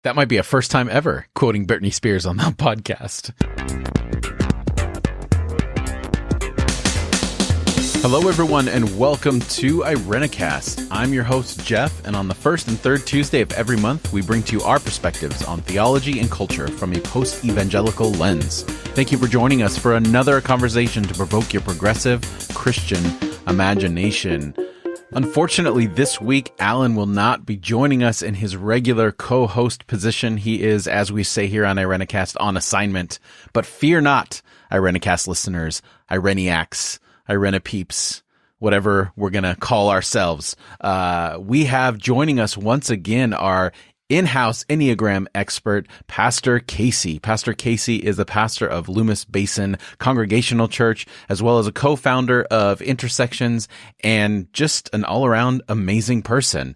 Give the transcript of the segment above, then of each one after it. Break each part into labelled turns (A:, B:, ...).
A: That might be a first time ever quoting Britney Spears on that podcast. Hello, everyone, and welcome to Irenicast. I'm your host, Jeff, and on the first and third Tuesday of every month, we bring to you our perspectives on theology and culture from a post-evangelical lens. Thank you for joining us for another conversation to provoke your progressive Christian imagination. Unfortunately, this week, Alan will not be joining us in his regular co-host position. He is, as we say here on Irenicast, on assignment. But fear not, Irenicast listeners, Ireniacs, Irenepeeps, whatever we're going to call ourselves. We have joining us once again our in-house Enneagram expert, Pastor Casey. Pastor Casey is the pastor of Loomis Basin Congregational Church, as well as a co-founder of Intersections, and just an all-around amazing person.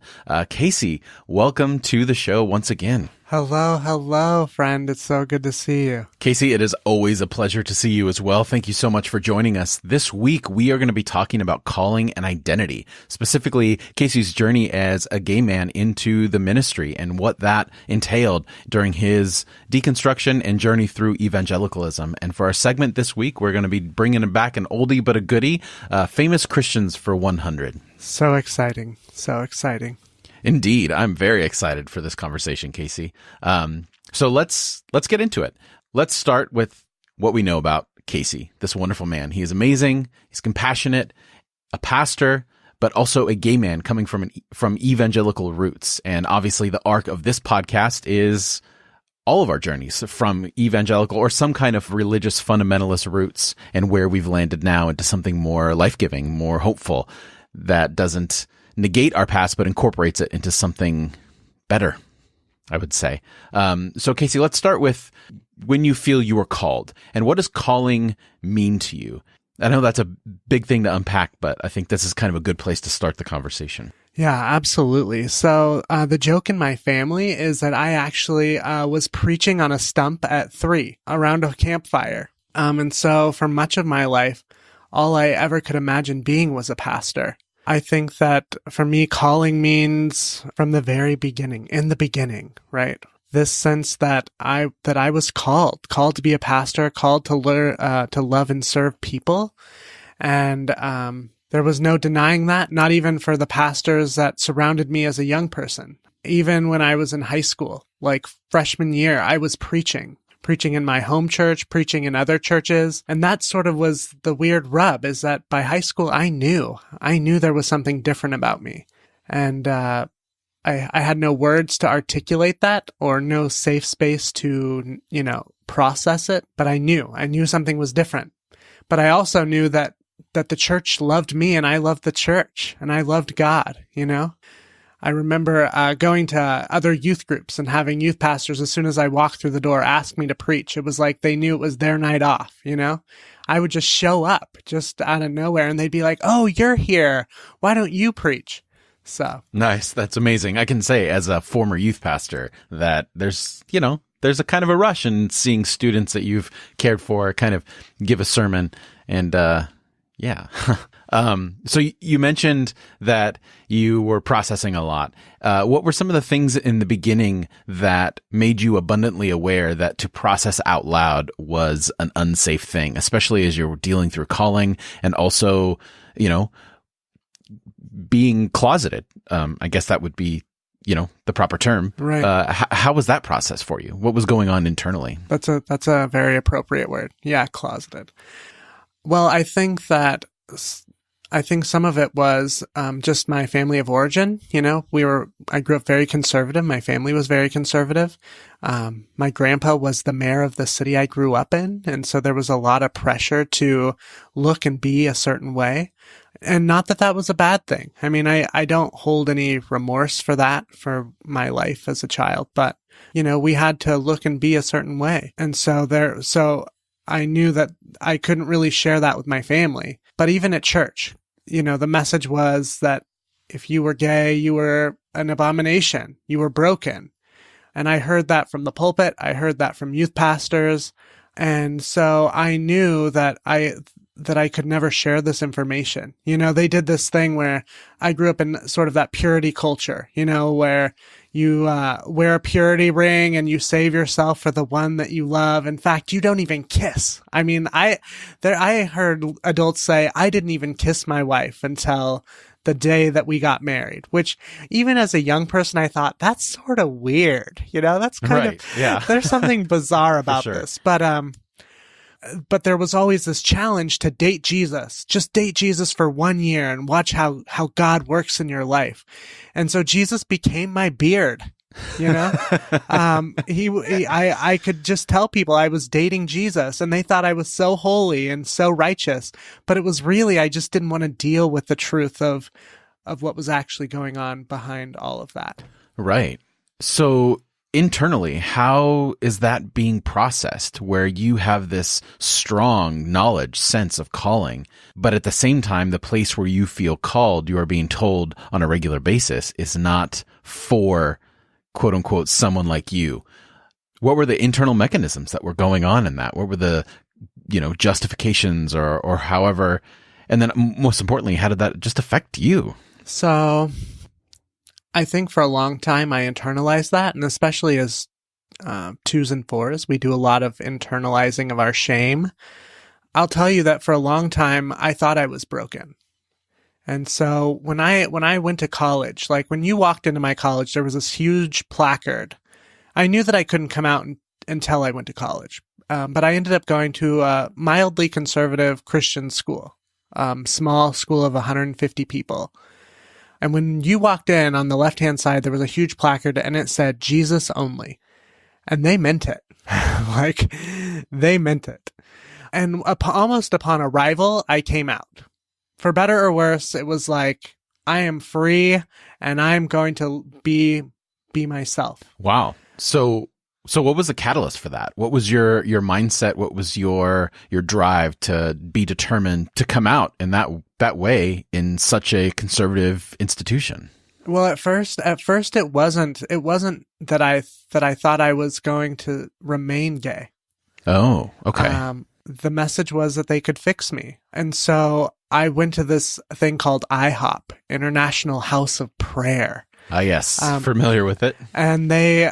A: Casey, welcome to the show once again.
B: Hello, friend. It's so good to see you.
A: Casey, it is always a pleasure to see you as well. Thank you so much for joining us. This week, we are going to be talking about calling and identity, specifically Casey's journey as a gay man into the ministry and what that entailed during his deconstruction and journey through evangelicalism. And for our segment this week, we're going to be bringing back an oldie but a goodie, Famous Christians for 100.
B: So exciting. So exciting.
A: Indeed. I'm very excited for this conversation, Casey. So let's get into it. Let's start with what we know about Casey, this wonderful man. He is amazing. He's compassionate, a pastor, but also a gay man coming from evangelical roots. And obviously the arc of this podcast is all of our journeys from evangelical or some kind of religious fundamentalist roots and where we've landed now into something more life-giving, more hopeful, that doesn't negate our past, but incorporates it into something better, I would say. So Casey, let's start with when you feel you are called, and what does calling mean to you? I know that's a big thing to unpack, but I think this is kind of a good place to start the conversation.
B: Yeah, absolutely. So the joke in my family is that I actually was preaching on a stump at 3 around a campfire. And so for much of my life, all I ever could imagine being was a pastor. I think that for me, calling means from the very beginning, in the beginning, right? This sense that I was called to be a pastor, called to learn, to love and serve people. And, there was no denying that, not even for the pastors that surrounded me as a young person. Even when I was in high school, like freshman year, I was preaching in my home church, preaching in other churches. And that sort of was the weird rub, is that by high school, I knew there was something different about me. And I had no words to articulate that or no safe space to, process it. But I knew something was different. But I also knew that the church loved me and I loved the church and I loved God, I remember going to other youth groups and having youth pastors, as soon as I walked through the door, ask me to preach. It was like they knew it was their night off, I would just show up just out of nowhere and they'd be like, "Oh, you're here. Why don't you preach?" So
A: nice. That's amazing. I can say as a former youth pastor that there's a kind of a rush in seeing students that you've cared for kind of give a sermon and, yeah. So you mentioned that you were processing a lot. What were some of the things in the beginning that made you abundantly aware that to process out loud was an unsafe thing, especially as you're dealing through calling and also, being closeted? I guess that would be, the proper term.
B: Right.
A: How was that process for you? What was going on internally?
B: That's a very appropriate word. Yeah, closeted. Well, I think some of it was just my family of origin. I grew up very conservative. My family was very conservative. My grandpa was the mayor of the city I grew up in. And so there was a lot of pressure to look and be a certain way. And not that that was a bad thing. I mean, I don't hold any remorse for that, for my life as a child. But, we had to look and be a certain way. And so I knew that I couldn't really share that with my family. But even at church, the message was that if you were gay, you were an abomination. You were broken. And I heard that from the pulpit. I heard that from youth pastors. And so I knew that I could never share this information. They did this thing where I grew up in sort of that purity culture, where you wear a purity ring and you save yourself for the one that you love. In fact, you don't even kiss. I mean, I heard adults say, I didn't even kiss my wife until the day that we got married, which even as a young person, I thought that's sort of weird. That's kind of,
A: yeah.
B: There's something bizarre about
A: sure.
B: this, but there was always this challenge to date Jesus. Just date Jesus for 1 year and watch how God works in your life. And so Jesus became my beard, I could just tell people I was dating Jesus and they thought I was so holy and so righteous, but it was really, I just didn't want to deal with the truth of what was actually going on behind all of that.
A: Right. So internally, how is that being processed where you have this strong knowledge, sense of calling, but at the same time, the place where you feel called, you are being told on a regular basis is not for quote unquote, someone like you? What were the internal mechanisms that were going on in that? What were the, justifications or however, and then most importantly, how did that just affect you?
B: So I think for a long time I internalized that, and especially as 2s and 4s, we do a lot of internalizing of our shame. I'll tell you that for a long time I thought I was broken. And so when I went to college, like when you walked into my college, there was this huge placard. I knew that I couldn't come out until I went to college. But I ended up going to a mildly conservative Christian school, small school of 150 people. And when you walked in, on the left-hand side, there was a huge placard and it said, Jesus only. And they meant it. They meant it. And almost upon arrival, I came out. For better or worse, it was like, I am free and I'm going to be myself. Wow.
A: So what was the catalyst for that? What was your mindset? What was your drive to be determined to come out in that way in such a conservative institution?
B: Well, at first it wasn't that I thought I was going to remain gay.
A: Oh, okay.
B: The message was that they could fix me. And so I went to this thing called IHOP, International House of Prayer.
A: Yes, familiar with it.
B: And they,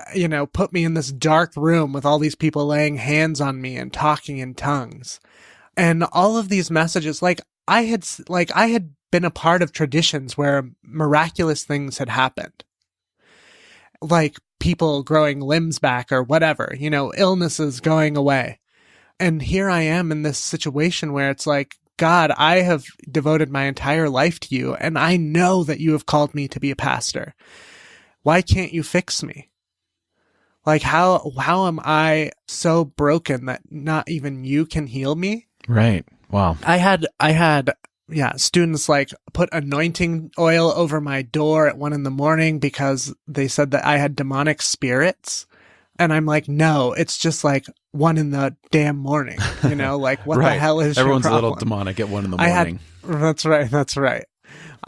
B: put me in this dark room with all these people laying hands on me and talking in tongues. And all of these messages, I had been a part of traditions where miraculous things had happened. Like people growing limbs back or whatever, illnesses going away. And here I am in this situation where it's like, God, I have devoted my entire life to you, and I know that you have called me to be a pastor. Why can't you fix me? How am I so broken that not even you can heal me?
A: Right. Wow.
B: I had students put anointing oil over my door at 1 a.m. because they said that I had demonic spirits. And I'm like, no, it's just 1 in the damn morning. What right. The hell is
A: Everyone's
B: your problem?
A: a little demonic at 1 in the morning.
B: That's right.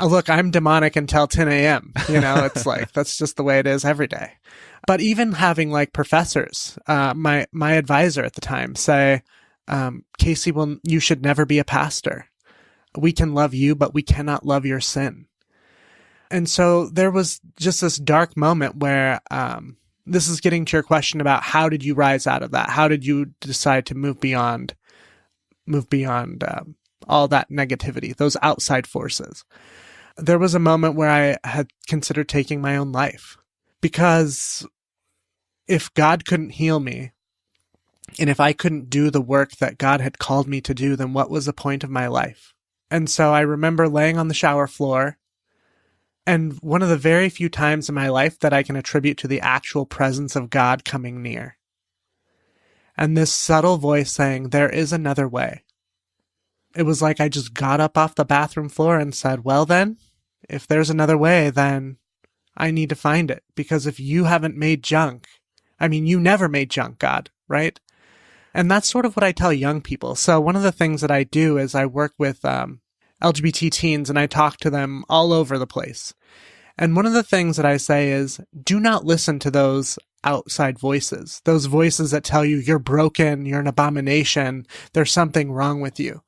B: Look, I'm demonic until 10 a.m. It's that's just the way it is every day. But even having professors, my advisor at the time say, Casey, you should never be a pastor. We can love you, but we cannot love your sin. And so there was just this dark moment where, this is getting to your question about how did you rise out of that? How did you decide to move beyond all that negativity, those outside forces? There was a moment where I had considered taking my own life, because if God couldn't heal me, and if I couldn't do the work that God had called me to do, then what was the point of my life? And so I remember laying on the shower floor, and one of the very few times in my life that I can attribute to the actual presence of God coming near. And this subtle voice saying, there is another way. It was like I just got up off the bathroom floor and said, well then, if there's another way, then I need to find it. Because if you haven't made junk, you never made junk, God, right? And that's sort of what I tell young people. So one of the things that I do is I work with LGBT teens, and I talk to them all over the place. And one of the things that I say is, do not listen to those outside voices, those voices that tell you you're broken, you're an abomination, there's something wrong with you.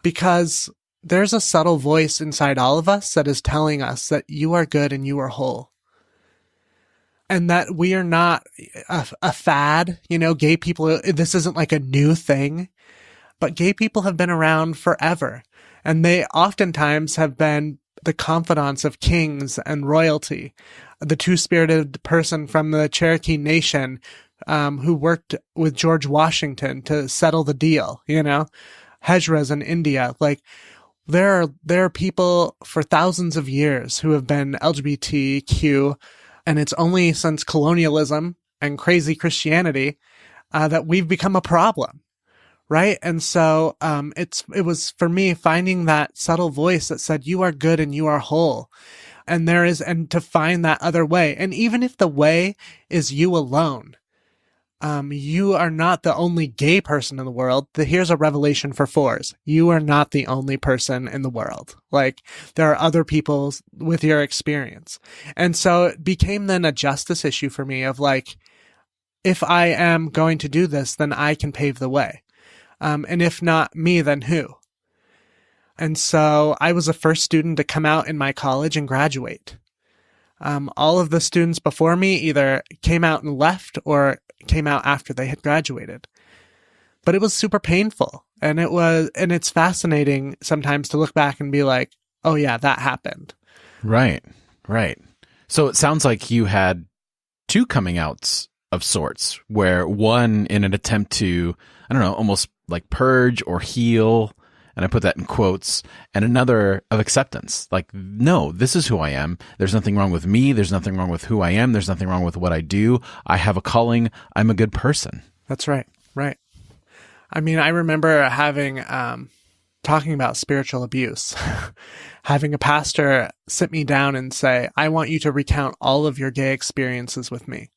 B: Because there's a subtle voice inside all of us that is telling us that you are good and you are whole. and that we are not a fad. Gay people, this isn't like a new thing, but gay people have been around forever. And they oftentimes have been the confidants of kings and royalty. The two-spirited person from the Cherokee Nation who worked with George Washington to settle the deal, Hejras in India. Like, there are people for thousands of years who have been LGBTQ, and it's only since colonialism and crazy Christianity that we've become a problem. Right. And so, it was for me finding that subtle voice that said, you are good and you are whole. And to find that other way. And even if the way is you alone, you are not the only gay person in the world. Here's a revelation for fours. You are not the only person in the world. Like, there are other people with your experience. And so it became then a justice issue for me of like, if I am going to do this, then I can pave the way. And if not me, then who? And so I was the first student to come out in my college and graduate. All of the students before me either came out and left or came out after they had graduated. But it was super painful. And it's fascinating sometimes to look back and be like, oh yeah, that happened.
A: Right. So it sounds like you had two coming outs of sorts, where one in an attempt to, I don't know, almost like purge or heal, and I put that in quotes, and another of acceptance. Like, no, this is who I am. There's nothing wrong with me. There's nothing wrong with who I am. There's nothing wrong with what I do. I have a calling. I'm a good person.
B: That's right. Right. I mean, I remember having, talking about spiritual abuse, having a pastor sit me down and say, I want you to recount all of your gay experiences with me.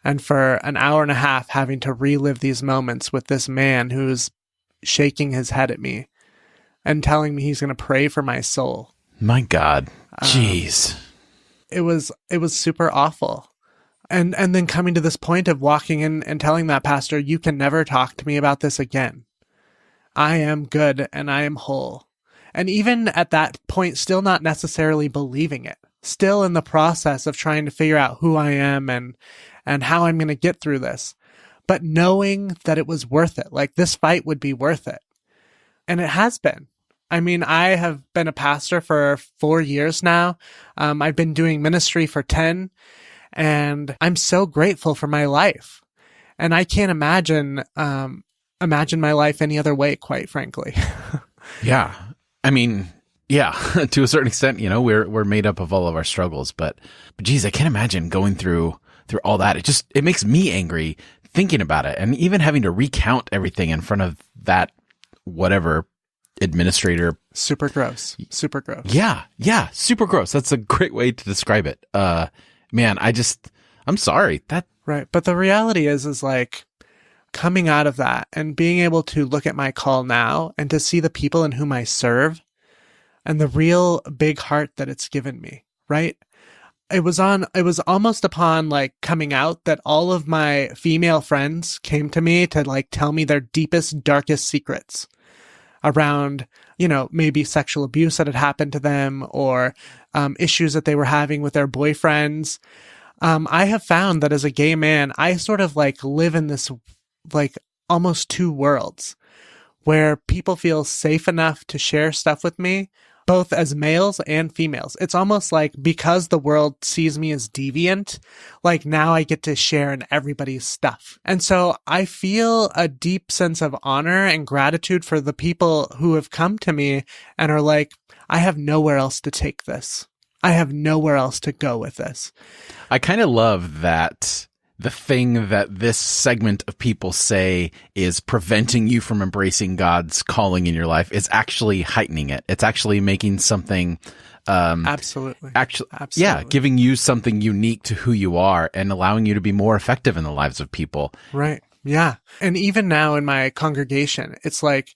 B: And for an hour and a half, having to relive these moments with this man who's shaking his head at me and telling me he's going to pray for my soul.
A: My God. Jeez.
B: It was super awful. And then coming to this point of walking in and telling that pastor, you can never talk to me about this again. I am good and I am whole. And even at that point, still not necessarily believing it, still in the process of trying to figure out who I am and how I'm going to get through this, but knowing that it was worth it. Like, this fight would be worth it. And it has been. I mean, I have been a pastor for 4 years now. I've been doing ministry for 10, and I'm so grateful for my life. And I can't imagine my life any other way, quite frankly.
A: Yeah. I mean, yeah, to a certain extent, we're made up of all of our struggles, but geez, I can't imagine going through all that. It makes me angry thinking about it. And even having to recount everything in front of that, whatever, administrator.
B: Super gross.
A: Yeah. Super gross. That's a great way to describe it. Man, I'm sorry.
B: Right. But the reality is like coming out of that and being able to look at my call now and to see the people in whom I serve and the real big heart that it's given me. Right. It was almost upon like coming out that all of my female friends came to me to like tell me their deepest, darkest secrets around, maybe sexual abuse that had happened to them or issues that they were having with their boyfriends. I have found that as a gay man, I sort of like live in this like almost two worlds where people feel safe enough to share stuff with me, both as males and females. It's almost like because the world sees me as deviant, like now I get to share in everybody's stuff. And so I feel a deep sense of honor and gratitude for the people who have come to me and are like, I have nowhere else to take this. I have nowhere else to go with this.
A: I kind of love that the thing that this segment of people say is preventing you from embracing God's calling in your life is actually heightening it. It's actually making something,
B: Absolutely.
A: Yeah, giving you something unique to who you are and allowing you to be more effective in the lives of people.
B: Right. Yeah. And even now in my congregation, it's like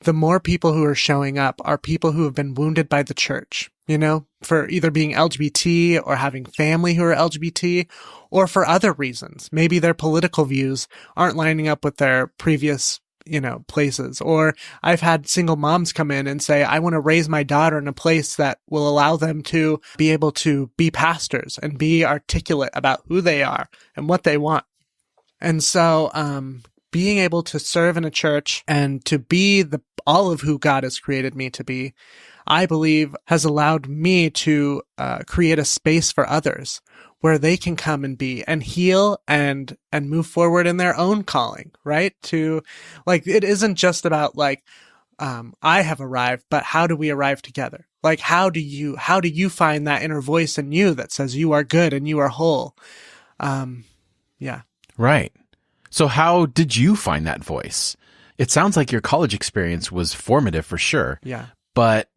B: the more people who are showing up are people who have been wounded by the church, for either being LGBT or having family who are LGBT or for other reasons. Maybe their political views aren't lining up with their previous places. Or I've had single moms come in and say, I want to raise my daughter in a place that will allow them to be able to be pastors and be articulate about who they are and what they want. And so, being able to serve in a church and to be all of who God has created me to be, I believe has allowed me to create a space for others where they can come and be and heal and move forward in their own calling, right? It isn't just about I have arrived, but how do we arrive together? Like, how do you find that inner voice in you that says you are good and you are whole? Yeah.
A: Right. So how did you find that voice? It sounds like your college experience was formative for sure.
B: Yeah.
A: But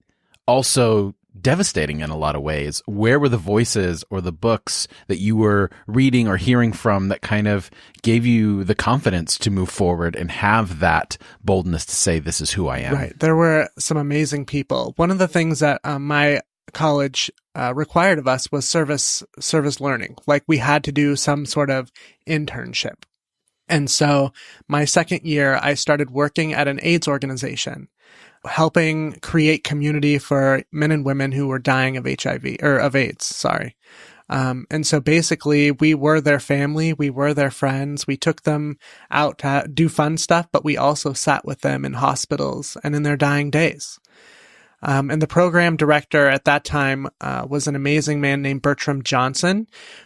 A: also devastating in a lot of ways. Where were the voices or the books that you were reading or hearing from that kind of gave you the confidence to move forward and have that boldness to say, this is who I am?
B: Right. There were some amazing people. One of the things that my college required of us was service learning. Like, we had to do some sort of internship. And so my second year, I started working at an AIDS organization, helping create community for men and women who were dying of HIV or of AIDS. Sorry. And so basically we were their family. We were their friends. We took them out to do fun stuff, but we also sat with them in hospitals and in their dying days. And the program director at that time was an amazing man named Bertram Johnson,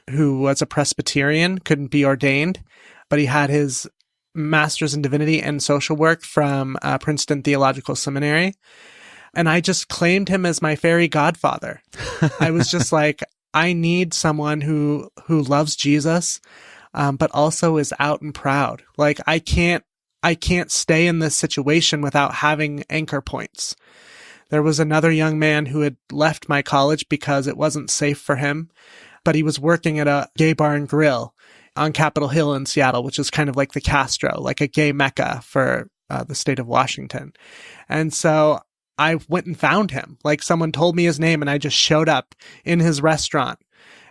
B: who was a Presbyterian, couldn't be ordained, but he had his master's in divinity and social work from Princeton Theological Seminary. And I just claimed him as my fairy godfather. I was just like, I need someone who loves Jesus, but also is out and proud. Like, I can't stay in this situation without having anchor points. There was another young man who had left my college because it wasn't safe for him, but he was working at a gay bar and grill on Capitol Hill in Seattle, which is kind of like the Castro, like a gay mecca for the state of Washington. And so I went and found him. Like, someone told me his name and I just showed up in his restaurant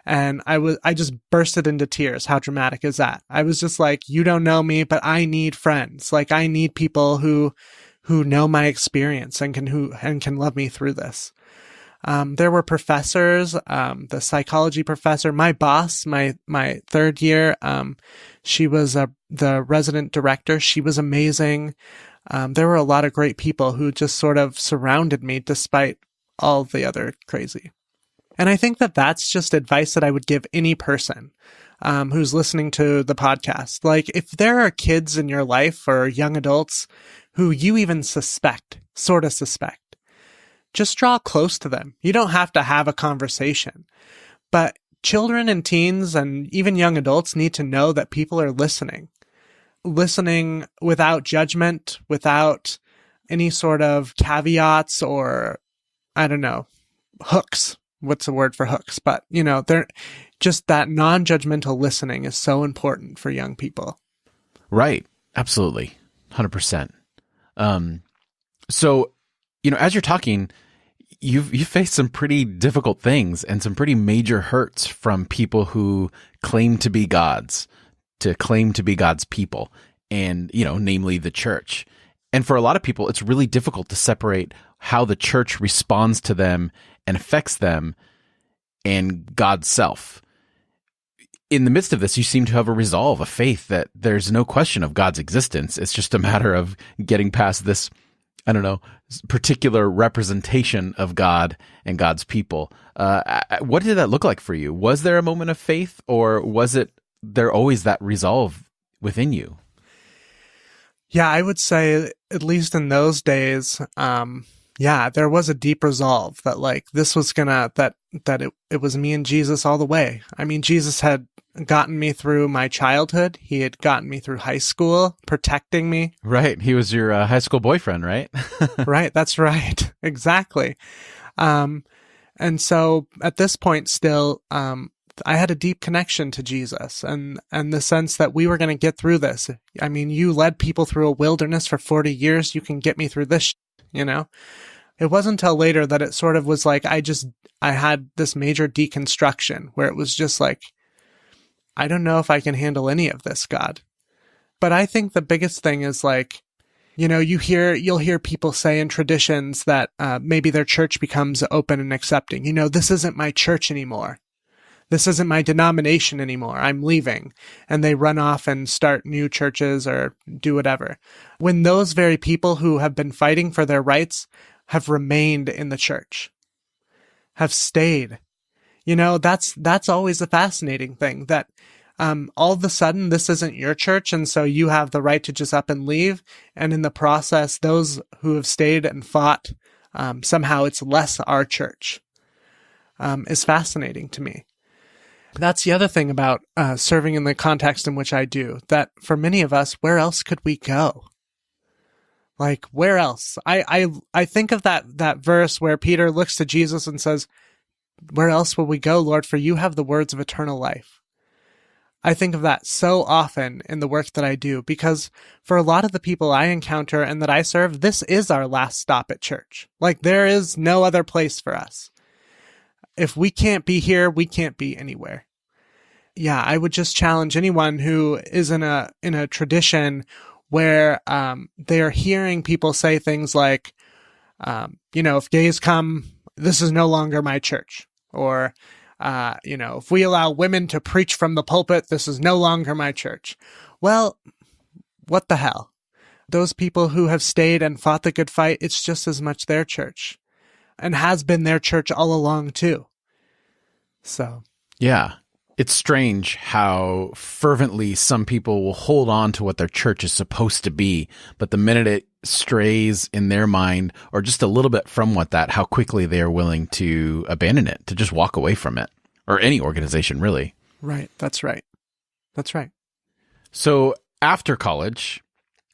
B: and I just bursted into tears. How dramatic is that? I was just like, you don't know me, but I need friends. Like, I need people who know my experience and can love me through this. There were professors, the psychology professor, my boss, my third year, she was the resident director. She was amazing. There were a lot of great people who just sort of surrounded me despite all the other crazy. And I think that that's just advice that I would give any person who's listening to the podcast. Like, if there are kids in your life or young adults who you even sort of suspect, just draw close to them. You don't have to have a conversation, but children and teens and even young adults need to know that people are listening without judgment, without any sort of caveats or, I don't know, hooks. What's the word for hooks? But, they're just that non-judgmental listening is so important for young people.
A: Right. Absolutely. 100%. So, as you're talking, you've faced some pretty difficult things and some pretty major hurts from people who claim to be God's people, and, namely the church. And for a lot of people, it's really difficult to separate how the church responds to them and affects them and God's self. In the midst of this, you seem to have a resolve, a faith that there's no question of God's existence. It's just a matter of getting past this, I don't know, particular representation of God and God's people. What did that look like for you? Was there a moment of faith, or was there always that resolve within you?
B: Yeah, I would say, at least in those days, there was a deep resolve that, like, this was that it was me and Jesus all the way. I mean, Jesus had gotten me through my childhood. He had gotten me through high school, protecting me.
A: Right. He was your high school boyfriend, right?
B: Right. That's right. Exactly. And so at this point still, I had a deep connection to Jesus and the sense that we were going to get through this. I mean, you led people through a wilderness for 40 years. You can get me through this, It wasn't until later that it sort of was like, I had this major deconstruction where it was just like, I don't know if I can handle any of this, God. But I think the biggest thing is, like, You'll hear people say in traditions that maybe their church becomes open and accepting. This isn't my church anymore. This isn't my denomination anymore. I'm leaving. And they run off and start new churches or do whatever. When those very people who have been fighting for their rights have remained in the church, have stayed. That's always a fascinating thing, that all of a sudden this isn't your church, and so you have the right to just up and leave. And in the process, those who have stayed and fought, somehow it's less our church, is fascinating to me. That's the other thing about serving in the context in which I do, that for many of us, where else could we go? Like, where else? I think of that verse where Peter looks to Jesus and says, "Where else will we go, Lord? For you have the words of eternal life." I think of that so often in the work that I do, because for a lot of the people I encounter and that I serve, this is our last stop at church. Like, there is no other place for us. If we can't be here, we can't be anywhere. Yeah, I would just challenge anyone who is in a tradition where they're hearing people say things like, if gays come, this is no longer my church. Or, if we allow women to preach from the pulpit, this is no longer my church. Well, what the hell? Those people who have stayed and fought the good fight, it's just as much their church, and has been their church all along too. So.
A: Yeah. It's strange how fervently some people will hold on to what their church is supposed to be, but the minute it strays in their mind or just a little bit from how quickly they are willing to abandon it, to just walk away from it, or any organization, really.
B: Right. That's right. That's right.
A: So after college,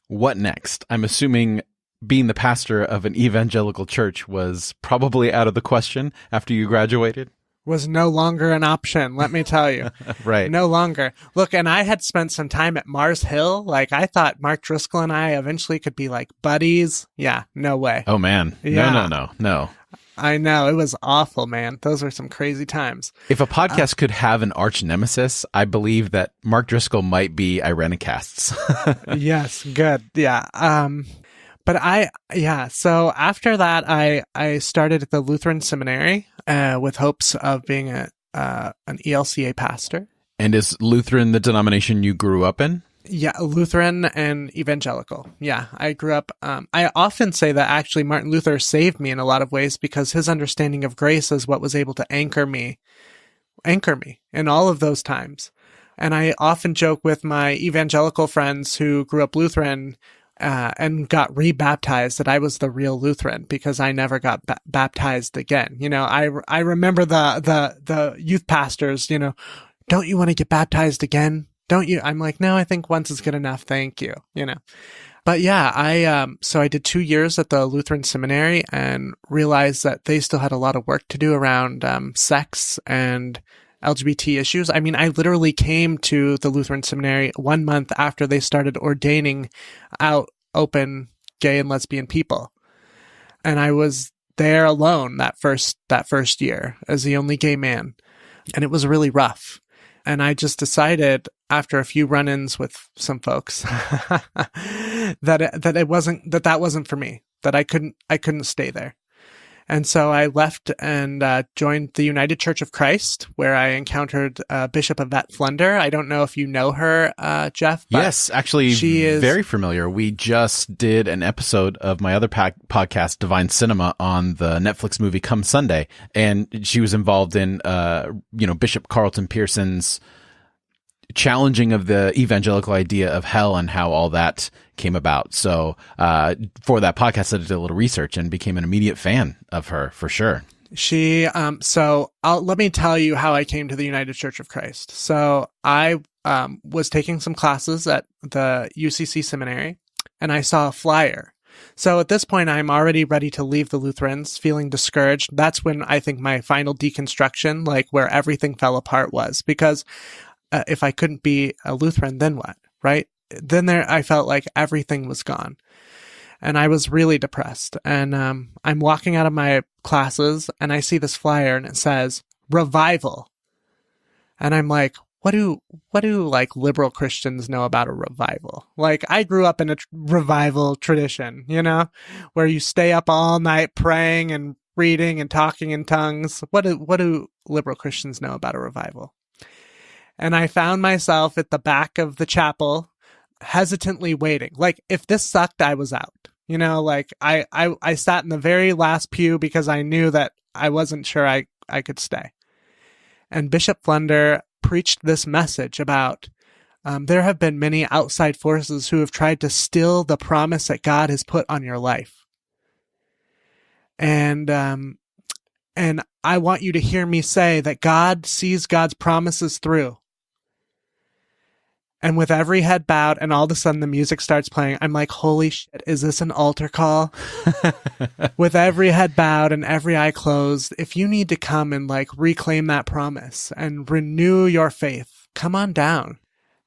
A: what next? I'm assuming being the pastor of an evangelical church was probably out of the question after you graduated.
B: Was no longer an option, let me tell you.
A: Right.
B: No longer. Look, and I had spent some time at Mars Hill. Like, I thought Mark Driscoll and I eventually could be like buddies. Yeah, no way.
A: Oh, man.
B: Yeah.
A: No.
B: I know. It was awful, man. Those were some crazy times.
A: If a podcast could have an arch nemesis, I believe that Mark Driscoll might be Irenacasts.
B: Yes, good. Yeah. So after that, I started at the Lutheran Seminary with hopes of being an ELCA pastor.
A: And is Lutheran the denomination you grew up in?
B: Yeah, Lutheran and evangelical. Yeah, I grew up. I often say that actually Martin Luther saved me in a lot of ways, because his understanding of grace is what was able to anchor me in all of those times. And I often joke with my evangelical friends who grew up Lutheran and got rebaptized that I was the real Lutheran, because I never got baptized again. I remember the youth pastors, don't you want to get baptized again? Don't you? I'm like, no, I think once is good enough. Thank you. But yeah, so I did 2 years at the Lutheran Seminary and realized that they still had a lot of work to do around sex and LGBT issues. I mean, I literally came to the Lutheran Seminary 1 month after they started ordaining out open gay and lesbian people. And I was there alone that first year as the only gay man. And it was really rough. And I just decided after a few run-ins with some folks that wasn't for me, that I couldn't stay there. And so I left and joined the United Church of Christ, where I encountered Bishop Yvette Flunder. I don't know if you know her, Jeff. But
A: yes, actually, she is very familiar. We just did an episode of my other podcast, Divine Cinema, on the Netflix movie Come Sunday, and she was involved in, Bishop Carlton Pearson's challenging of the evangelical idea of hell and how all that came about. So for that podcast, I did a little research and became an immediate fan of her, for sure.
B: She, let me tell you how I came to the United Church of Christ. So I was taking some classes at the UCC seminary, and I saw a flyer. So at this point, I'm already ready to leave the Lutherans, feeling discouraged. That's when I think my final deconstruction, like where everything fell apart, was, because if I couldn't be a Lutheran, then what, right? Then I felt like everything was gone. And I was really depressed. And I'm walking out of my classes, and I see this flyer, and it says, Revival. And I'm like, what do like liberal Christians know about a revival? Like, I grew up in a revival tradition, where you stay up all night praying and reading and talking in tongues. What do liberal Christians know about a revival? And I found myself at the back of the chapel, hesitantly waiting. Like, if this sucked, I was out. Like I sat in the very last pew because I knew that I wasn't sure I could stay. And Bishop Flunder preached this message about there have been many outside forces who have tried to steal the promise that God has put on your life. And I want you to hear me say that God sees God's promises through. And with every head bowed and all of a sudden the music starts playing, I'm like, holy shit, is this an altar call? With every head bowed and every eye closed, if you need to come and like reclaim that promise and renew your faith, come on down.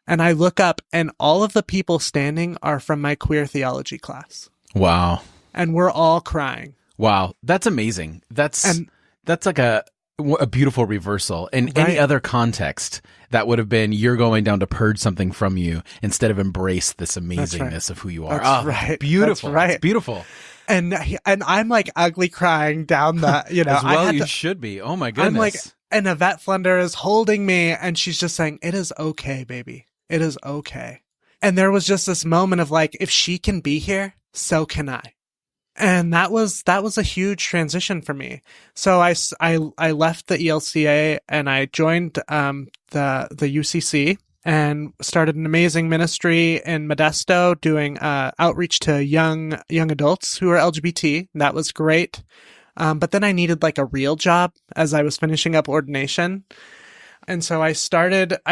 B: And I look up and all of the people standing are from my queer theology class.
A: Wow.
B: And we're all crying.
A: Wow. That's amazing. That's like a beautiful reversal. In any other context, that would have been you're going down to purge something from you instead of embrace this amazingness of who you are.
B: That's right.
A: Beautiful.
B: That's right.
A: It's beautiful.
B: And I'm like ugly crying down the,
A: As well, you should be. Oh my goodness.
B: I'm like, and Yvette Flunder is holding me and she's just saying, it is okay, baby. It is okay. And there was just this moment of like, if she can be here, so can I. And that was a huge transition for me. So I left the ELCA and I joined the UCC and started an amazing ministry in Modesto doing outreach to young adults who are LGBT. That was great. But then I needed like a real job as I was finishing up ordination. And so I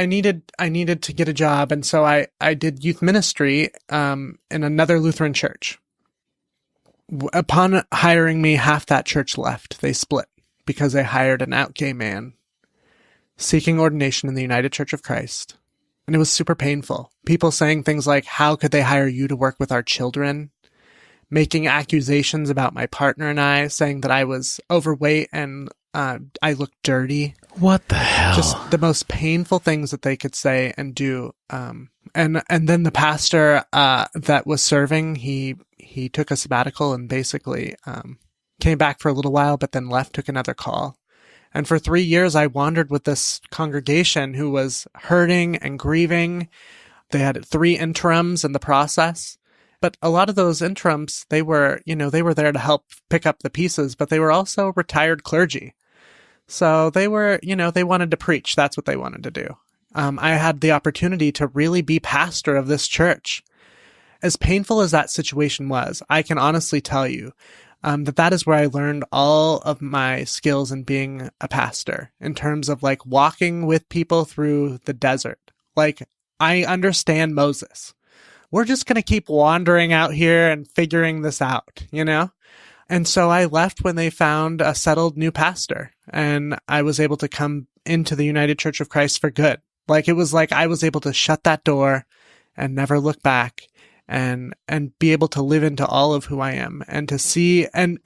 B: needed to get a job. And so I did youth ministry in another Lutheran church. Upon hiring me, half that church left. They split because they hired an out gay man seeking ordination in the United Church of Christ. And it was super painful. People saying things like, how could they hire you to work with our children? Making accusations about my partner and I, saying that I was overweight and I looked dirty.
A: What the hell?
B: Just the most painful things that they could say and do. And then the pastor that was serving, he took a sabbatical and basically came back for a little while, but then left, took another call. And for 3 years, I wandered with this congregation who was hurting and grieving. They had 3 interims in the process. But a lot of those interims, they were there to help pick up the pieces, but they were also retired clergy. So they were, they wanted to preach. That's what they wanted to do. I had the opportunity to really be pastor of this church. As painful as that situation was, I can honestly tell you that is where I learned all of my skills in being a pastor in terms of like walking with people through the desert. Like, I understand Moses. We're just going to keep wandering out here and figuring this out, And so I left when they found a settled new pastor, and I was able to come into the United Church of Christ for good. Like, it was like I was able to shut that door and never look back and be able to live into all of who I am and to see and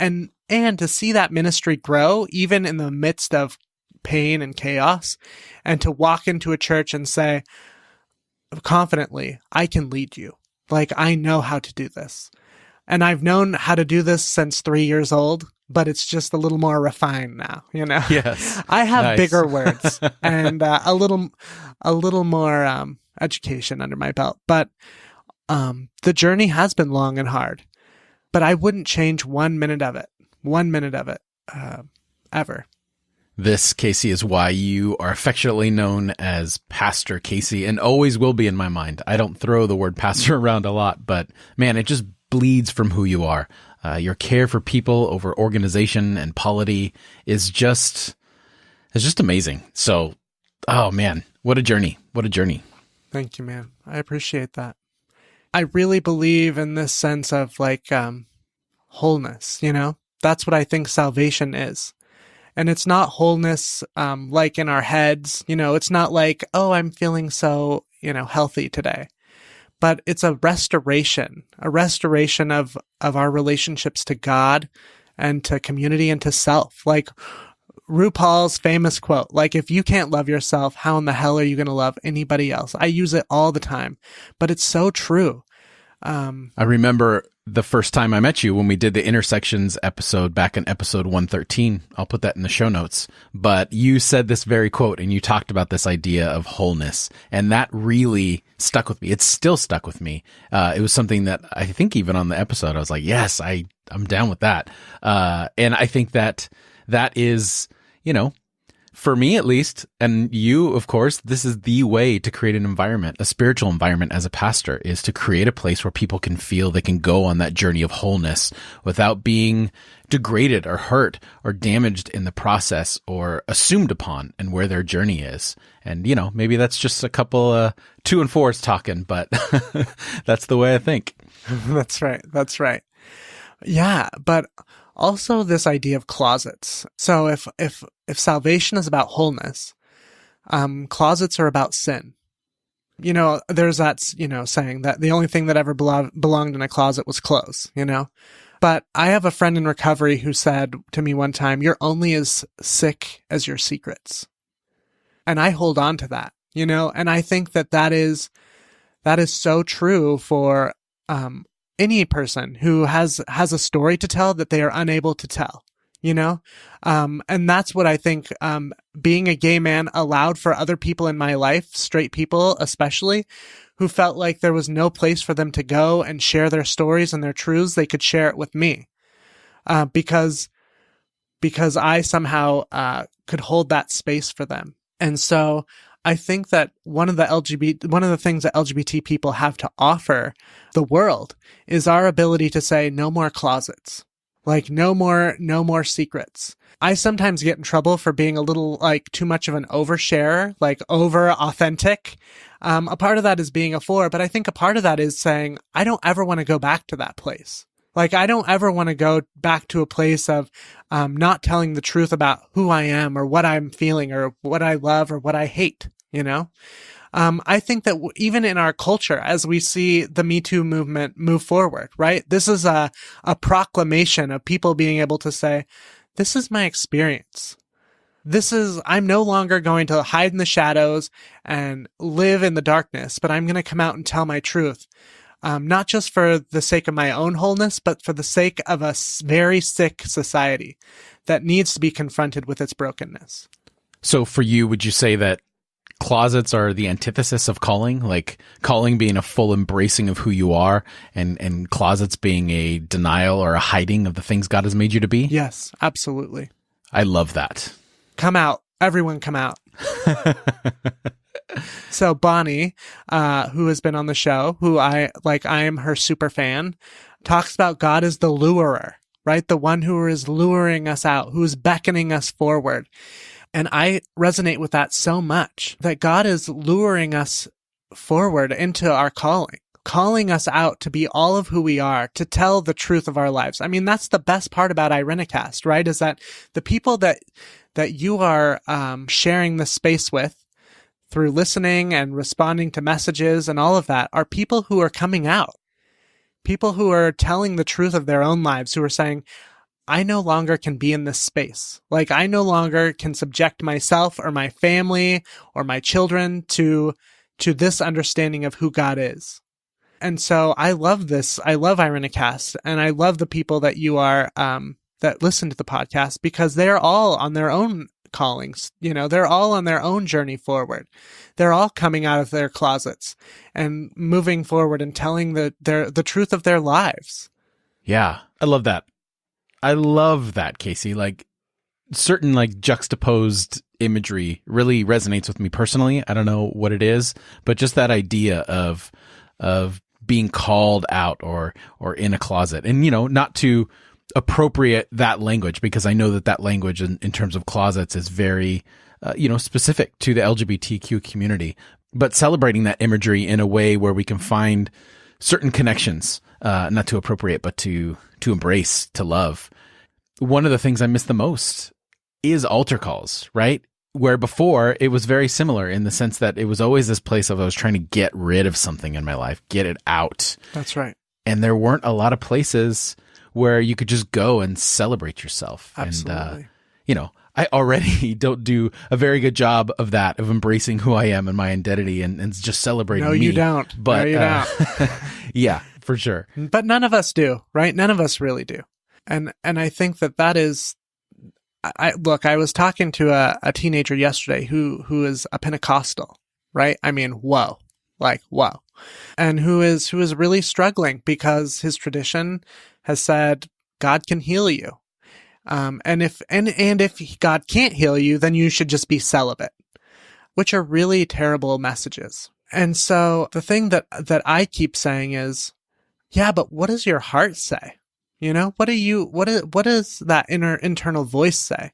B: to see that ministry grow even in the midst of pain and chaos, and to walk into a church and say confidently, I can lead you. Like, I know how to do this. And I've known how to do this since 3 years old, but it's just a little more refined now,
A: Yes.
B: I have
A: Nice.
B: bigger words and a little more education under my belt. But the journey has been long and hard. But I wouldn't change 1 minute of it, ever.
A: This, Casey, is why you are affectionately known as Pastor Casey and always will be in my mind. I don't throw the word pastor around a lot, but man, it just bleeds from who you are. Your care for people over organization and polity is just amazing. So, oh man, what a journey. What a journey.
B: Thank you, man. I appreciate that. I really believe in this sense of like wholeness, That's what I think salvation is. And it's not wholeness like in our heads, it's not like, oh, I'm feeling so, healthy today. But it's a restoration of our relationships to God and to community and to self. Like RuPaul's famous quote, like, if you can't love yourself, how in the hell are you going to love anybody else? I use it all the time, but it's so true.
A: I remember the first time I met you when we did the Intersections episode back in episode 113. I'll put that in the show notes. But you said this very quote, and you talked about this idea of wholeness, and that really stuck with me. It's still stuck with me. It was something that I think even on the episode, I was like, yes, I'm down with that. And I think that is, for me at least, and you, of course, this is the way to create an environment, a spiritual environment as a pastor, is to create a place where people can feel they can go on that journey of wholeness without being degraded or hurt or damaged in the process or assumed upon and where their journey is. And, maybe that's just a couple 2 and 4s talking, but that's the way I think.
B: That's right. Yeah, but also this idea of closets. So if salvation is about wholeness, closets are about sin. There's that, saying that the only thing that ever belonged in a closet was clothes, But I have a friend in recovery who said to me one time, you're only as sick as your secrets. And I hold on to that, and I think that is so true for, any person who has a story to tell that they are unable to tell, and that's what I think, being a gay man allowed for other people in my life, straight people especially, who felt like there was no place for them to go and share their stories and their truths. They could share it with me, because I somehow, could hold that space for them. And so I think that one of the things that LGBT people have to offer the world is our ability to say no more closets, like no more secrets. I sometimes get in trouble for being a little like too much of an oversharer, like over authentic. A part of that is being a 4, but I think a part of that is saying I don't ever want to go back to that place. Like, I don't ever want to go back to a place of not telling the truth about who I am or what I'm feeling or what I love or what I hate, I think that even in our culture, as we see the Me Too movement move forward, right? This is a proclamation of people being able to say, this is my experience. I'm no longer going to hide in the shadows and live in the darkness, but I'm going to come out and tell my truth. Not just for the sake of my own wholeness, but for the sake of a very sick society that needs to be confronted with its brokenness.
A: So for you, would you say that closets are the antithesis of calling, like calling being a full embracing of who you are and closets being a denial or a hiding of the things God has made you to be?
B: Yes, absolutely.
A: I love that.
B: Come out. Everyone come out. So Bonnie, who has been on the show, who I am her super fan, talks about God as the lurer, right? The one who is luring us out, who is beckoning us forward. And I resonate with that so much, that God is luring us forward into our calling us out to be all of who we are, to tell the truth of our lives. I mean, that's the best part about Irenicast, right? Is that the people that you are sharing the space with, through listening and responding to messages and all of that, are people who are coming out. People who are telling the truth of their own lives, who are saying, I no longer can be in this space. Like, I no longer can subject myself or my family or my children to this understanding of who God is. And so I love this. I love Irenicast, and I love the people that you are, that listen to the podcast, because they're all on their own callings. They're all on their own journey forward. They're all coming out of their closets and moving forward and telling the truth of their lives.
A: Yeah, I love that. I love that, Casey. Like, certain juxtaposed imagery really resonates with me personally. I don't know what it is, but just that idea of being called out or in a closet, and not to appropriate that language, because I know that language in terms of closets is very, specific to the LGBTQ community, but celebrating that imagery in a way where we can find certain connections, not to appropriate, but to embrace, to love. One of the things I miss the most is altar calls, right? Where before it was very similar in the sense that it was always this place of I was trying to get rid of something in my life, get it out.
B: That's right.
A: And there weren't a lot of places where you could just go and celebrate yourself.
B: Absolutely.
A: And, I already don't do a very good job of that, of embracing who I am and my identity and just celebrating me.
B: No, you don't.
A: But,
B: no, you don't.
A: Yeah, for sure.
B: But none of us do, right? None of us really do. And I think that is, I was talking to a teenager yesterday who is a Pentecostal, right? I mean, whoa. And who is really struggling because his tradition has said God can heal you. And if God can't heal you, then you should just be celibate, which are really terrible messages. And so the thing that I keep saying is, yeah, but what does your heart say? What does that internal voice say?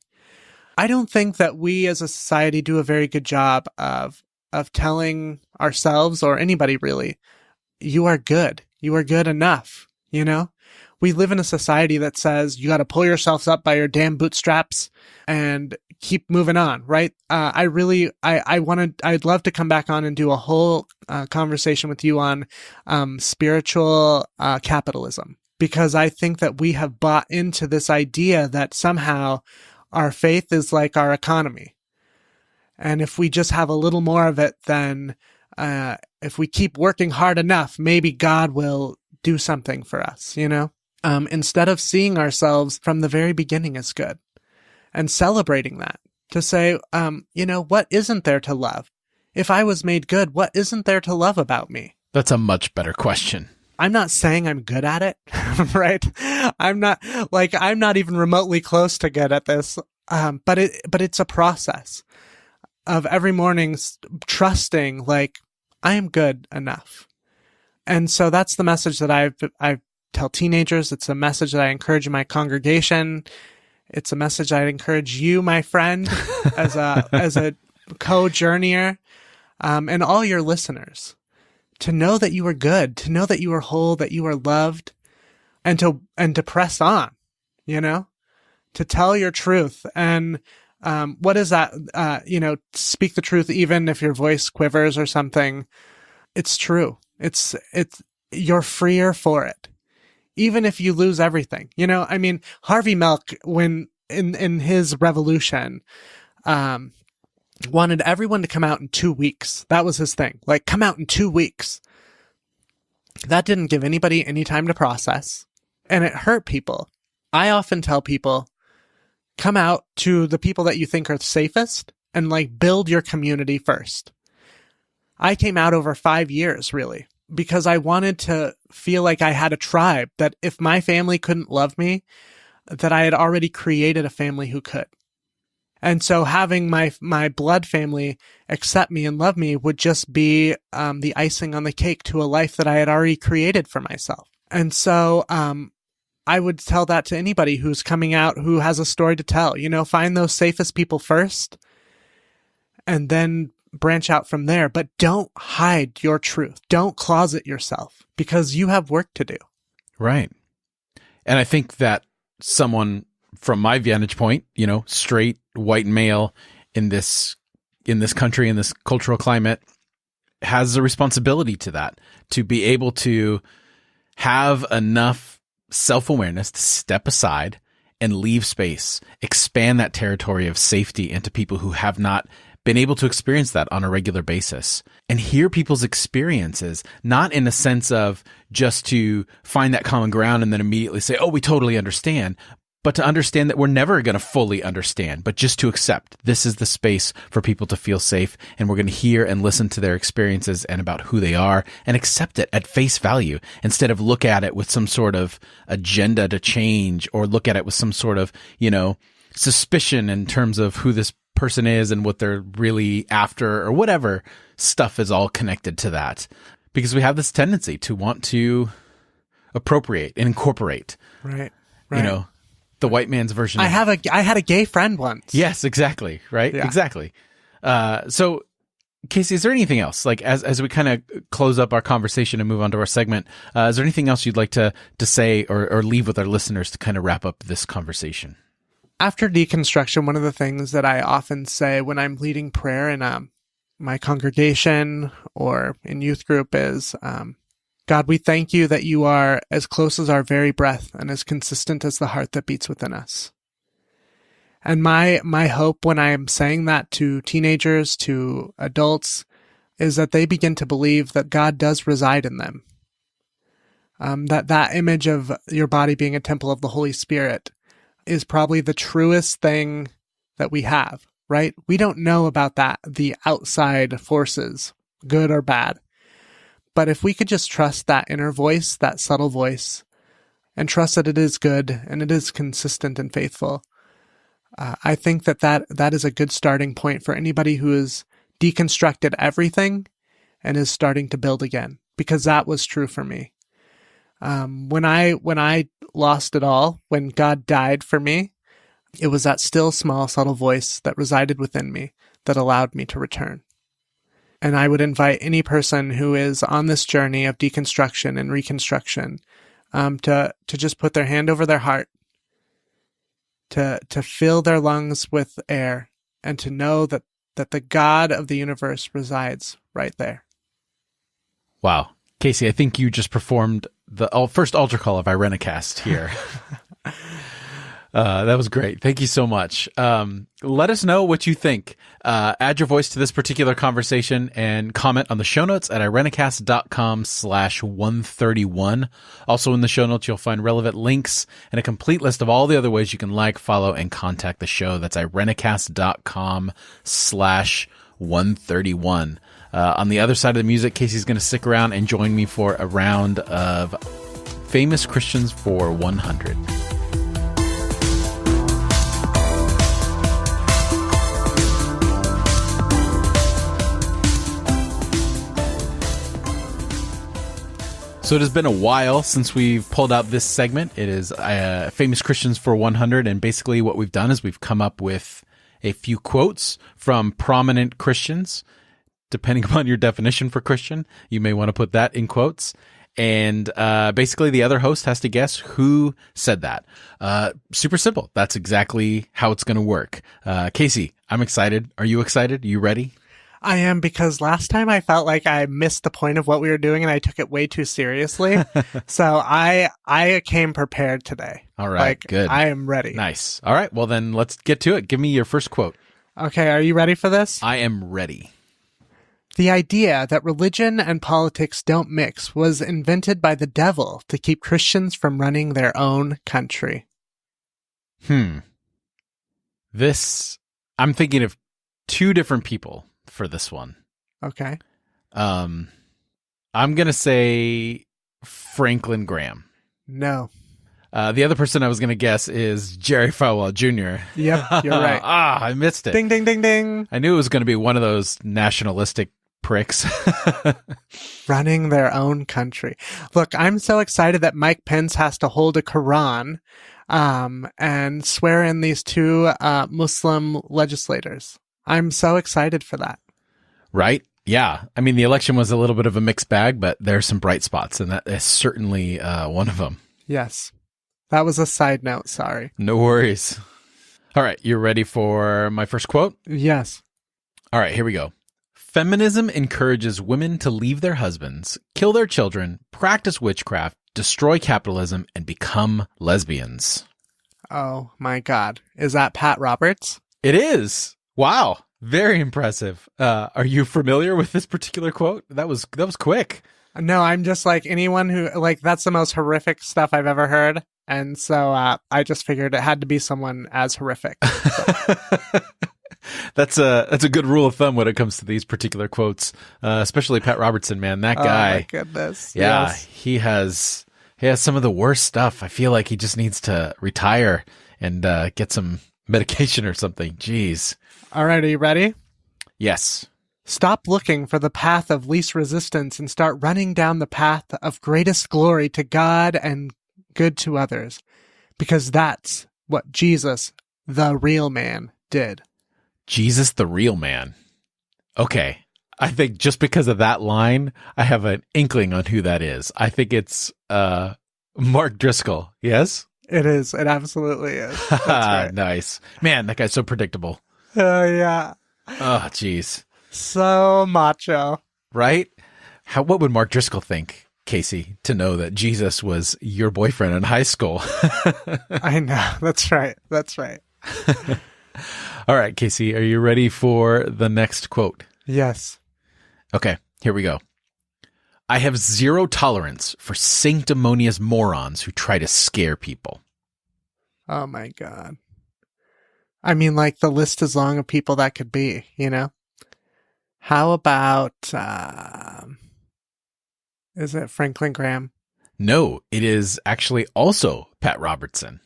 B: I don't think that we as a society do a very good job of telling ourselves or anybody really, you are good. You are good enough. We live in a society that says you got to pull yourselves up by your damn bootstraps and keep moving on, right? I'd love to come back on and do a whole conversation with you on spiritual capitalism, because I think that we have bought into this idea that somehow our faith is like our economy. And if we just have a little more of it, then if we keep working hard enough, maybe God will do something for us, instead of seeing ourselves from the very beginning as good and celebrating that, to say, what isn't there to love? If I was made good, what isn't there to love about me?
A: That's a much better question.
B: I'm not saying I'm good at it, right? I'm not even remotely close to good at this. But it's a process of every morning trusting, like, I am good enough. And so that's the message that I tell teenagers. It's a message that I encourage in my congregation. It's a message I'd encourage you, my friend, as a co-journeyer, and all your listeners, to know that you are good, to know that you are whole, that you are loved, and to press on, to tell your truth. And what is that? Speak the truth, even if your voice quivers or something. It's true. It's you're freer for it, even if you lose everything. Harvey Milk, when in his revolution, wanted everyone to come out in 2 weeks. That was his thing. Like, come out in 2 weeks. That didn't give anybody any time to process, and it hurt people. I often tell people, come out to the people that you think are safest and build your community first. I came out over 5 years, really, because I wanted to feel like I had a tribe, that if my family couldn't love me, that I had already created a family who could. And so having my blood family accept me and love me would just be the icing on the cake to a life that I had already created for myself. And so I would tell that to anybody who's coming out who has a story to tell. Find those safest people first and then branch out from there. But don't hide your truth. Don't closet yourself, because you have work to do. Right.
A: And I think that someone, from my vantage point, straight white male in this country, in this cultural climate, has a responsibility to that, to be able to have enough self-awareness to step aside and leave space, expand that territory of safety into people who have not been able to experience that on a regular basis, and hear people's experiences, not in a sense of just to find that common ground and then immediately say, oh, we totally understand, but to understand that we're never going to fully understand, but just to accept this is the space for people to feel safe, and we're going to hear and listen to their experiences and about who they are and accept it at face value, instead of look at it with some sort of agenda to change, or look at it with some sort of, suspicion in terms of who this person is and what they're really after, or whatever stuff is all connected to that, because we have this tendency to want to appropriate and incorporate,
B: right.
A: The white man's version.
B: I had a gay friend once.
A: Yes, exactly. Right. Yeah. Exactly. So Casey, is there anything else, as we kind of close up our conversation and move on to our segment, is there anything else you'd like to say or leave with our listeners to kind of wrap up this conversation?
B: After deconstruction, one of the things that I often say when I'm leading prayer in my congregation or in youth group is, God, we thank you that you are as close as our very breath and as consistent as the heart that beats within us. And my hope when I'm saying that to teenagers, to adults, is that they begin to believe that God does reside in them. That image of your body being a temple of the Holy Spirit is probably the truest thing that we have, right? We don't know about the outside forces, good or bad. But if we could just trust that inner voice, that subtle voice, and trust that it is good and it is consistent and faithful, I think that is a good starting point for anybody who has deconstructed everything and is starting to build again, because that was true for me. When I lost it all, when God died for me, it was that still small, subtle voice that resided within me that allowed me to return. And I would invite any person who is on this journey of deconstruction and reconstruction to just put their hand over their heart, to fill their lungs with air, and to know that the God of the universe resides right there.
A: Wow. Casey, I think you just performed the first altar call of Irenicast here. That was great. Thank you so much. Let us know what you think. Add your voice to this particular conversation and comment on the show notes at irenicast.com/131. Also in the show notes, you'll find relevant links and a complete list of all the other ways you can like, follow, and contact the show. That's irenicast.com/131. On the other side of the music, Casey's going to stick around and join me for a round of Famous Christians for 100. So it has been a while since we've pulled out this segment. It is Famous Christians for 100, and basically what we've done is we've come up with a few quotes from prominent Christians. Depending upon your definition for Christian, you may want to put that in quotes. And basically the other host has to guess who said that. Super simple. That's exactly how it's going to work. Casey, I'm excited. Are you excited? Are you ready?
B: I am, because last time I felt like I missed the point of what we were doing and I took it way too seriously. So I came prepared today.
A: All right, good.
B: I am ready.
A: Nice. All right, well then let's get to it. Give me your first quote.
B: Okay, are you ready for this?
A: I am ready.
B: The idea that religion and politics don't mix was invented by the devil to keep Christians from running their own country.
A: I'm thinking of two different people for this one.
B: Okay.
A: I'm going to say Franklin Graham.
B: No.
A: The other person I was going to guess is Jerry Falwell Jr.
B: Yep, you're right.
A: I missed it.
B: Ding, ding, ding, ding.
A: I knew it was going to be one of those nationalistic pricks.
B: Running their own country. Look, I'm so excited that Mike Pence has to hold a Quran and swear in these two Muslim legislators. I'm so excited for that.
A: Right? Yeah. I mean, the election was a little bit of a mixed bag, but there's some bright spots, and that is certainly one of them.
B: Yes. That was a side note. Sorry.
A: No worries. All right. You ready for my first quote?
B: Yes.
A: All right. Here we go. Feminism encourages women to leave their husbands, kill their children, practice witchcraft, destroy capitalism, and become lesbians.
B: Oh, my God. Is that Pat Roberts?
A: It is. Wow. Very impressive. Are you familiar with this particular quote? That was quick.
B: No, I'm just like anyone who, like, that's the most horrific stuff I've ever heard. And so I just figured it had to be someone as horrific. So.
A: That's a good rule of thumb when it comes to these particular quotes, especially Pat Robertson, man. That guy.
B: Oh, my goodness.
A: Yeah,
B: yes.
A: He has some of the worst stuff. I feel like he just needs to retire and get some medication or something. Jeez.
B: All right, are you ready?
A: Yes.
B: Stop looking for the path of least resistance and start running down the path of greatest glory to God and good to others, because that's what Jesus, the real man, did.
A: Jesus, the real man. Okay. I think just because of that line, I have an inkling on who that is. I think it's Mark Driscoll. Yes?
B: It is. It absolutely is. That's right.
A: Nice. Man, that guy's so predictable.
B: Oh, yeah.
A: Oh, jeez.
B: So macho.
A: Right? What would Mark Driscoll think, Casey, to know that Jesus was your boyfriend in high school?
B: I know. That's right. That's right.
A: All right, Casey, are you ready for the next quote?
B: Yes.
A: Okay, here we go. I have zero tolerance for sanctimonious morons who try to scare people.
B: Oh my God. I mean, like, the list is long of people that could be, you know? How about, is it Franklin Graham?
A: No, it is actually also Pat Robertson.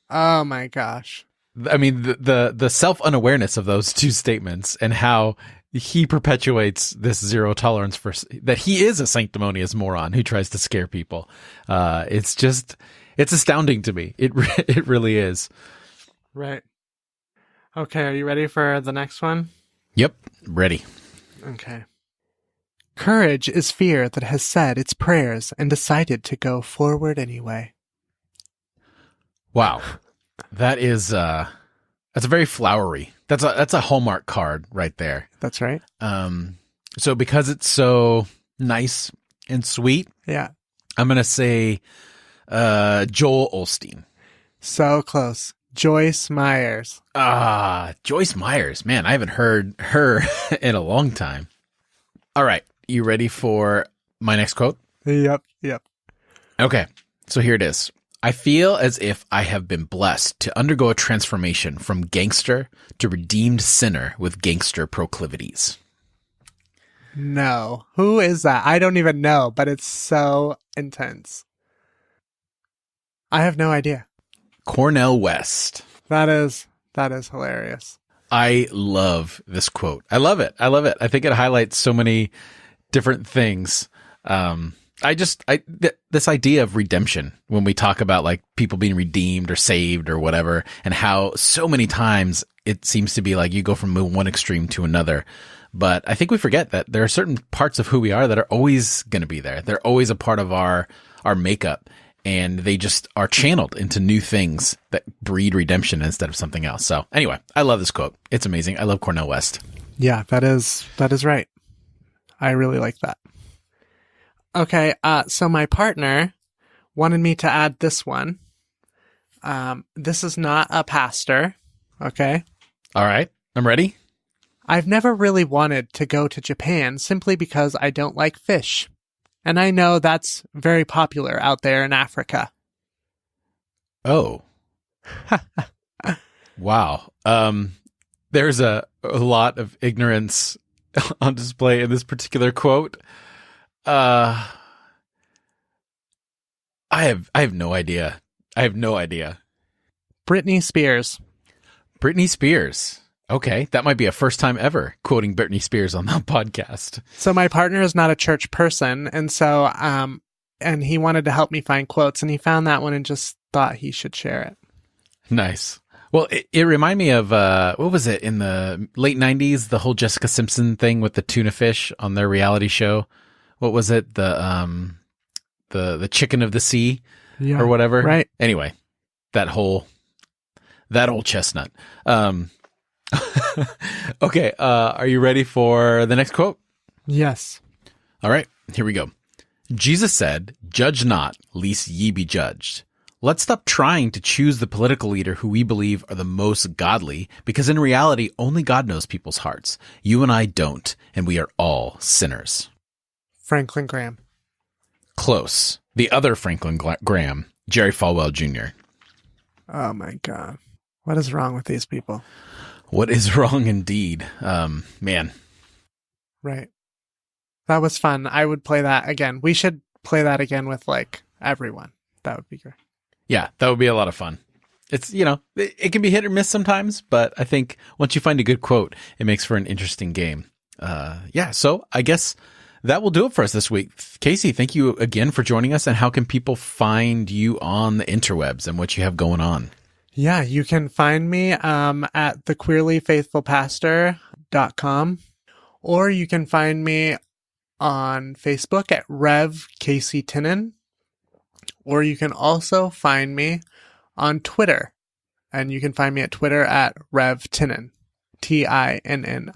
B: Oh my gosh.
A: I mean, the self-unawareness of those two statements and how he perpetuates this zero tolerance for that he is a sanctimonious moron who tries to scare people. It's astounding to me. It really is.
B: Right. Okay, are you ready for the next one?
A: Yep, ready.
B: Okay. Courage is fear that has said its prayers and decided to go forward anyway.
A: Wow. That's a very flowery. That's a Hallmark card right there.
B: That's right.
A: So because it's so nice and sweet,
B: Yeah.
A: I'm going to say Joel Osteen.
B: So close. Joyce Myers.
A: Joyce Myers. Man, I haven't heard her in a long time. All right. You ready for my next quote?
B: Yep.
A: Okay. So here it is. I feel as if I have been blessed to undergo a transformation from gangster to redeemed sinner with gangster proclivities.
B: No. Who is that? I don't even know, but it's so intense. I have no idea.
A: Cornel West.
B: That is hilarious.
A: I love this quote. I love it. I think it highlights so many different things. This idea of redemption when we talk about like people being redeemed or saved or whatever, and how so many times it seems to be like you go from one extreme to another. But I think we forget that there are certain parts of who we are that are always going to be there. They're always a part of our makeup, and they just are channeled into new things that breed redemption instead of something else. So anyway, I love this quote. It's amazing. I love Cornel West.
B: Yeah, that is right. I really like that. Okay, so my partner wanted me to add this one. This is not a pastor, okay?
A: All right, I'm ready.
B: I've never really wanted to go to Japan simply because I don't like fish. And I know that's very popular out there in Africa.
A: Oh. Wow. There's a lot of ignorance on display in this particular quote. I have no idea.
B: Britney Spears.
A: Britney Spears. Okay, that might be a first time ever quoting Britney Spears on the podcast.
B: So my partner is not a church person, and so and he wanted to help me find quotes, and he found that one and just thought he should share it.
A: Nice. Well, it reminded me of what was it in the late 90s, the whole Jessica Simpson thing with the tuna fish on their reality show. What was it? The chicken of the sea or whatever.
B: Right.
A: Anyway, that whole chestnut. Okay. Are you ready for the next quote?
B: Yes.
A: All right. Here we go. Jesus said, "Judge not, lest ye be judged." Let's stop trying to choose the political leader who we believe are the most godly, because in reality, only God knows people's hearts. You and I don't, and we are all sinners.
B: Franklin Graham.
A: Close. The other Franklin Graham, Jerry Falwell Jr.
B: Oh my God. What is wrong with these people?
A: What is wrong indeed? Man.
B: Right. That was fun. I would play that again. We should play that again with like everyone. That would be great.
A: Yeah, that would be a lot of fun. It's, it can be hit or miss sometimes, but I think once you find a good quote, it makes for an interesting game. So I guess that will do it for us this week. Casey, thank you again for joining us. And how can people find you on the interwebs and what you have going on?
B: Yeah, you can find me at thequeerlyfaithfulpastor.com, or you can find me on Facebook at Rev Casey Tinnin, or you can also find me on Twitter, and you can find me at Twitter at Rev Tinnin, TINNIN.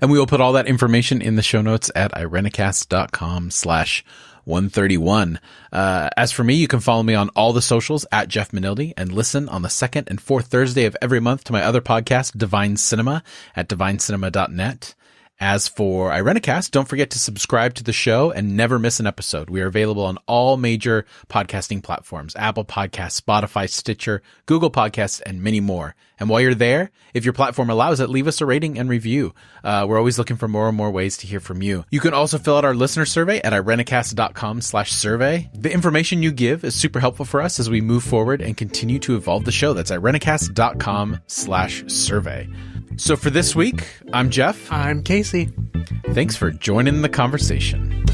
A: And we will put all that information in the show notes at irenicast.com/101. 131. As for me, you can follow me on all the socials at Jeff Manildi and listen on the second and fourth Thursday of every month to my other podcast, Divine Cinema, at divinecinema.net. As for Irenicast, don't forget to subscribe to the show and never miss an episode. We are available on all major podcasting platforms, Apple Podcasts, Spotify, Stitcher, Google Podcasts, and many more. And while you're there, if your platform allows it, leave us a rating and review. We're always looking for more and more ways to hear from you. You can also fill out our listener survey at irenicast.com/survey. The information you give is super helpful for us as we move forward and continue to evolve the show. That's irenicast.com/survey. So for this week, I'm Jeff.
B: I'm Casey.
A: Thanks for joining the conversation.